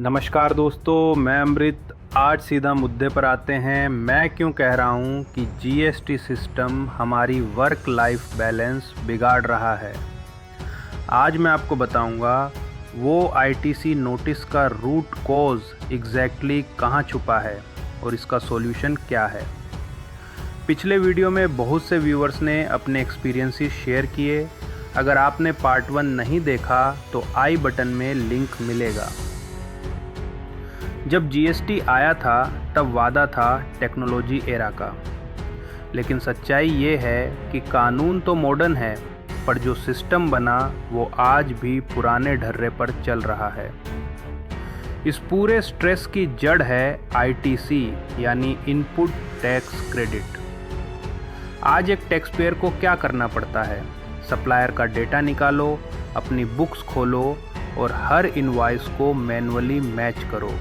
नमस्कार दोस्तों, मैं अमृत। आज सीधा मुद्दे पर आते हैं। मैं क्यों कह रहा हूँ कि जीएसटी सिस्टम हमारी वर्क लाइफ बैलेंस बिगाड़ रहा है। आज मैं आपको बताऊँगा वो आईटीसी नोटिस का रूट कॉज एग्जैक्टली कहाँ छुपा है और इसका सॉल्यूशन क्या है। पिछले वीडियो में बहुत से व्यूअर्स ने अपने एक्सपीरियंसेस शेयर किए। अगर आपने पार्ट 1 नहीं देखा तो आई बटन में लिंक मिलेगा। जब जीएसटी आया था तब वादा था टेक्नोलॉजी एरा का, लेकिन सच्चाई ये है कि कानून तो मॉडर्न है पर जो सिस्टम बना वो आज भी पुराने ढर्रे पर चल रहा है। इस पूरे स्ट्रेस की जड़ है आईटीसी यानी इनपुट टैक्स क्रेडिट। आज एक टैक्स पेयर को क्या करना पड़ता है? सप्लायर का डेटा निकालो, अपनी बुक्स खोलो और हर इनवॉइस को मैन्युअली मैच करो।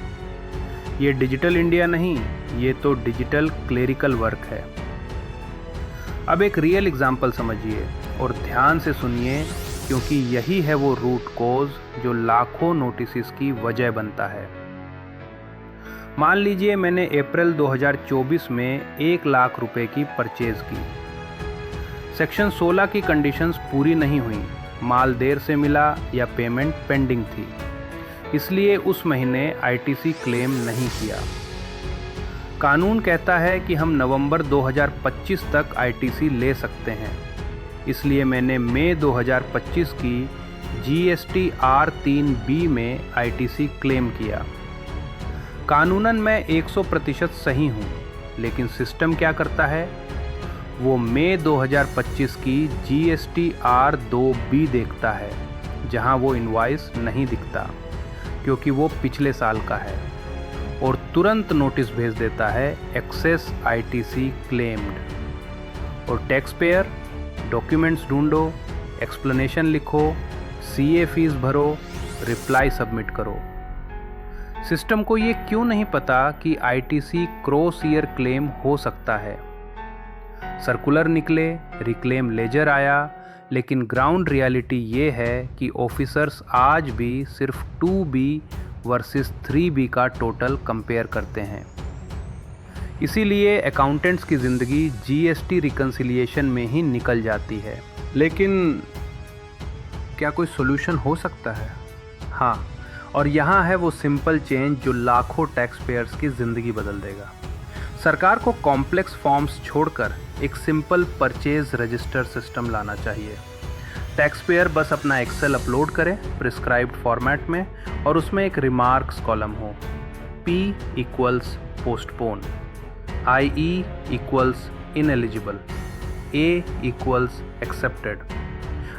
ये डिजिटल इंडिया नहीं, ये तो डिजिटल क्लेरिकल वर्क है। अब एक रियल एग्जांपल समझिए और ध्यान से सुनिए, क्योंकि यही है वो रूट कॉज जो लाखों नोटिस की वजह बनता है। मान लीजिए मैंने अप्रैल 2024 में 1 लाख रुपए की परचेज की। सेक्शन 16 की कंडीशंस पूरी नहीं हुई, माल देर से मिला या पेमेंट पेंडिंग थी, इसलिए उस महीने आईटीसी क्लेम नहीं किया। कानून कहता है कि हम नवंबर 2025 तक आईटीसी ले सकते हैं, इसलिए मैंने मई 2025 की जीएसटी R3B में आईटीसी क्लेम किया। कानूनन मैं 100% सही हूँ, लेकिन सिस्टम क्या करता है? वो मई 2025 की जीएसटी R2B देखता है, जहाँ वो इनवॉइस नहीं दिखता क्योंकि वो पिछले साल का है, और तुरंत नोटिस भेज देता है एक्सेस आईटीसी क्लेम्ड। और टैक्स पेयर डॉक्यूमेंट्स ढूंढो, एक्सप्लेनेशन लिखो, सीए फीस भरो, रिप्लाई सबमिट करो। सिस्टम को ये क्यों नहीं पता कि आईटीसी क्रॉस ईयर क्लेम हो सकता है? सर्कुलर निकले, रिक्लेम लेजर आया, लेकिन ग्राउंड रियलिटी ये है कि ऑफिसर्स आज भी सिर्फ 2B वर्सेस 3B का टोटल कंपेयर करते हैं। इसीलिए अकाउंटेंट्स की ज़िंदगी जीएसटी रिकन्सिलिएशन में ही निकल जाती है। लेकिन क्या कोई सोल्यूशन हो सकता है? हाँ, और यहाँ है वो सिंपल चेंज जो लाखों टैक्स पेयर्स की ज़िंदगी बदल देगा। सरकार को कॉम्प्लेक्स फॉर्म्स छोड़कर एक सिंपल परचेज रजिस्टर सिस्टम लाना चाहिए। टैक्स पेयर बस अपना एक्सेल अपलोड करे प्रिस्क्राइब्ड फॉर्मेट में, और उसमें एक रिमार्क्स कॉलम हो। P equals postpone, IE equals ineligible, A equals accepted.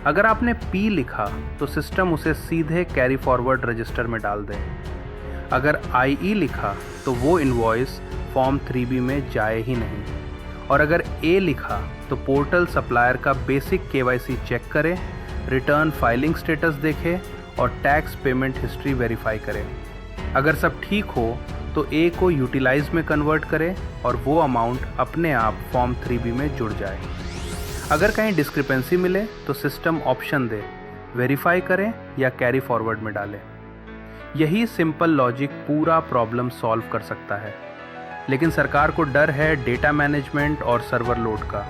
अगर आपने P लिखा तो सिस्टम उसे सीधे कैरी फॉरवर्ड रजिस्टर में डाल दे। अगर IE लिखा तो वो इनवॉइस फॉर्म 3B में जाए ही नहीं, और अगर A लिखा तो पोर्टल सप्लायर का बेसिक KYC चेक करे, रिटर्न फाइलिंग स्टेटस देखे और टैक्स पेमेंट हिस्ट्री वेरीफाई करे। अगर सब ठीक हो तो A को यूटिलाइज में कन्वर्ट करे और वो अमाउंट अपने आप फॉर्म 3B में जुड़ जाए। अगर कहीं डिस्क्रिपेंसी मिले तो सिस्टम ऑप्शन दे, वेरीफाई करें या कैरी फॉरवर्ड में डालें। यही सिंपल लॉजिक पूरा प्रॉब्लम सॉल्व कर सकता है। लेकिन सरकार को डर है डेटा मैनेजमेंट और सर्वर लोड का।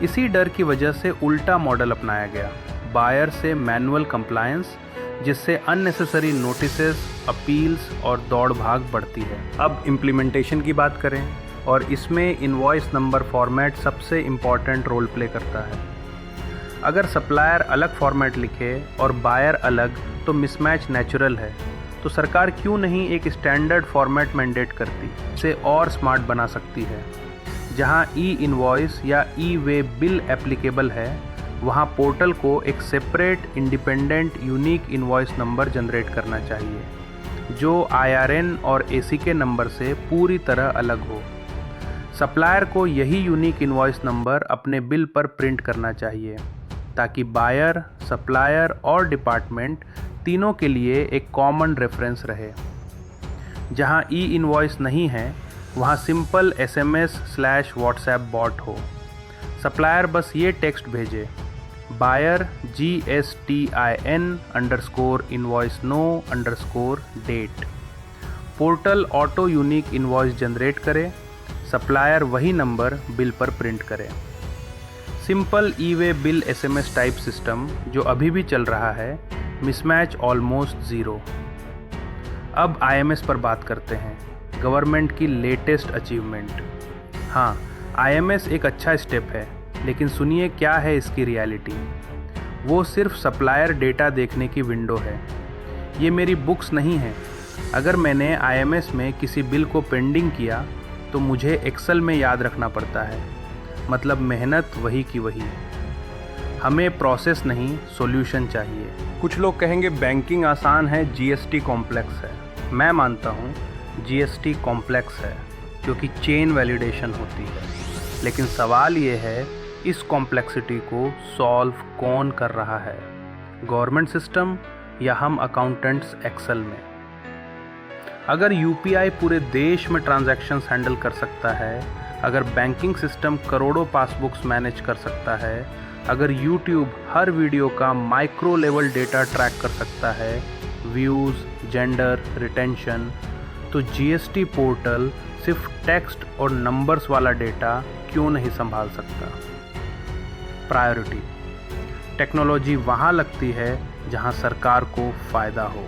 इसी डर की वजह से उल्टा मॉडल अपनाया गया, बायर से मैनुअल कंप्लायंस, जिससे अननेसेसरी नोटिसेस, अपील्स और दौड़ भाग बढ़ती है। अब इम्प्लीमेंटेशन की बात करें, और इसमें इनवॉइस नंबर फॉर्मेट सबसे इम्पॉर्टेंट रोल प्ले करता है। अगर सप्लायर अलग फॉर्मेट लिखे और बायर अलग तो मिसमैच नेचुरल है, तो सरकार क्यों नहीं एक स्टैंडर्ड फॉर्मेट मैंडेट करती? इसे और स्मार्ट बना सकती है। जहां ई इनवॉइस या ई वे बिल एप्लीकेबल है, वहां पोर्टल को एक separate independent unique invoice number generate करना चाहिए, जो IRN और ACK नंबर से पूरी तरह अलग हो। सप्लायर को यही यूनिक इनवॉइस नंबर अपने बिल पर प्रिंट करना चाहिए, ताकि बायर, सप्लायर और डिपार्टमेंट तीनों के लिए एक कॉमन रेफरेंस रहे। जहां ई इनवॉइस नहीं है, वहां सिंपल SMS/WhatsApp बॉट हो। सप्लायर बस ये टेक्स्ट भेजे, buyer GSTIN_invoice no_date। Portal auto unique invoice generate करे, सप्लायर वही नंबर बिल पर प्रिंट करे। Simple e way bill SMS type system जो अभी भी चल रहा है, मिसमैच ऑलमोस्ट ज़ीरो। अब IMS पर बात करते हैं, गवर्नमेंट की लेटेस्ट अचीवमेंट। हाँ, IMS एक अच्छा स्टेप है, लेकिन सुनिए क्या है इसकी रियलिटी। वो सिर्फ सप्लायर डेटा देखने की विंडो है। ये मेरी बुक्स नहीं है। अगर मैंने IMS में किसी बिल को पेंडिंग किया तो मुझे एक्सेल में याद रखना पड़ता है। मतलब मेहनत वही की वही। हमें प्रोसेस नहीं, सॉल्यूशन चाहिए। कुछ लोग कहेंगे बैंकिंग आसान है, GST कॉम्प्लेक्स है। मैं मानता हूँ GST कॉम्प्लेक्स है क्योंकि चेन वैलिडेशन होती है, लेकिन सवाल ये है इस कॉम्प्लेक्सिटी को सॉल्व कौन कर रहा है, गवर्नमेंट सिस्टम या हम अकाउंटेंट्स एक्सेल में। अगर UPI पूरे देश में ट्रांजैक्शंस हैंडल कर सकता है, अगर बैंकिंग सिस्टम करोड़ों पासबुक्स मैनेज कर सकता है, अगर YouTube हर वीडियो का माइक्रो लेवल डेटा ट्रैक कर सकता है, व्यूज़, जेंडर, रिटेंशन, तो GST पोर्टल सिर्फ टेक्स्ट और नंबर्स वाला डेटा क्यों नहीं संभाल सकता। प्रायोरिटी, टेक्नोलॉजी वहाँ लगती है जहाँ सरकार को फ़ायदा हो।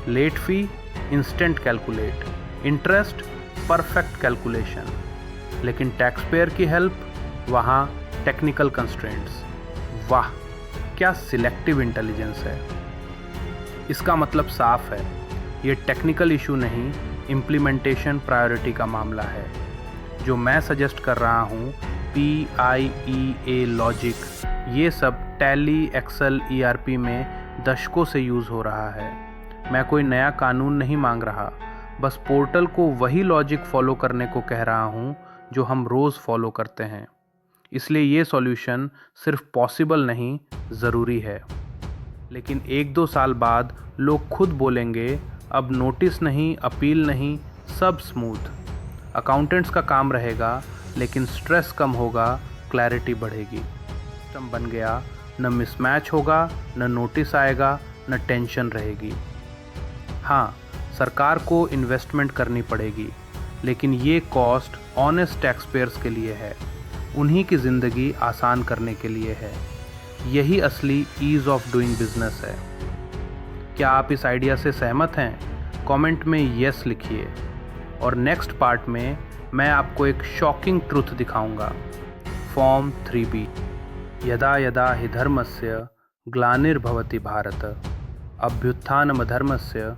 Late fee, instant calculate, interest, perfect calculation, लेकिन टैक्स पेयर की हेल्प, वहाँ टेक्निकल कंस्ट्रेंट्स। वाह, क्या सिलेक्टिव इंटेलिजेंस है। इसका मतलब साफ है, ये टेक्निकल इशू नहीं, इम्प्लीमेंटेशन प्रायोरिटी का मामला है। जो मैं सजेस्ट कर रहा हूँ, PIEA लॉजिक, ये सब टैली, एक्सेल, ERP में दशकों से यूज़ हो रहा है। मैं कोई नया कानून नहीं मांग रहा, बस पोर्टल को वही लॉजिक फॉलो करने को कह रहा हूँ जो हम रोज़ फॉलो करते हैं। इसलिए ये सॉल्यूशन सिर्फ पॉसिबल नहीं, ज़रूरी है। लेकिन 1-2 साल बाद लोग खुद बोलेंगे अब नोटिस नहीं, अपील नहीं, सब स्मूथ। अकाउंटेंट्स का काम रहेगा, लेकिन स्ट्रेस कम होगा, क्लैरिटी बढ़ेगी। सिस्टम बन गया, न मिसमैच होगा, न नोटिस आएगा, न टेंशन रहेगी। हाँ, सरकार को इन्वेस्टमेंट करनी पड़ेगी, लेकिन ये कॉस्ट ऑनेस्ट टैक्स पेयर्स के लिए है, उन्हीं की ज़िंदगी आसान करने के लिए है। यही असली ईज़ ऑफ डूइंग बिजनेस है। क्या आप इस आइडिया से सहमत हैं? कमेंट में यस लिखिए। और नेक्स्ट पार्ट में मैं आपको एक शॉकिंग ट्रुथ दिखाऊंगा। फॉर्म 3B, यदा यदा हि धर्मस्य ग्लानिर्भवति भारत, अभ्युत्थानमधर्मस्य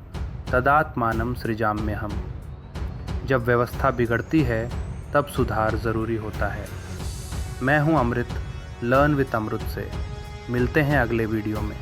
तदात्मानं सृजाम्यहम्। जब व्यवस्था बिगड़ती है तब सुधार ज़रूरी होता है। मैं हूं अमृत, लर्न विद अमृत से। मिलते हैं अगले वीडियो में।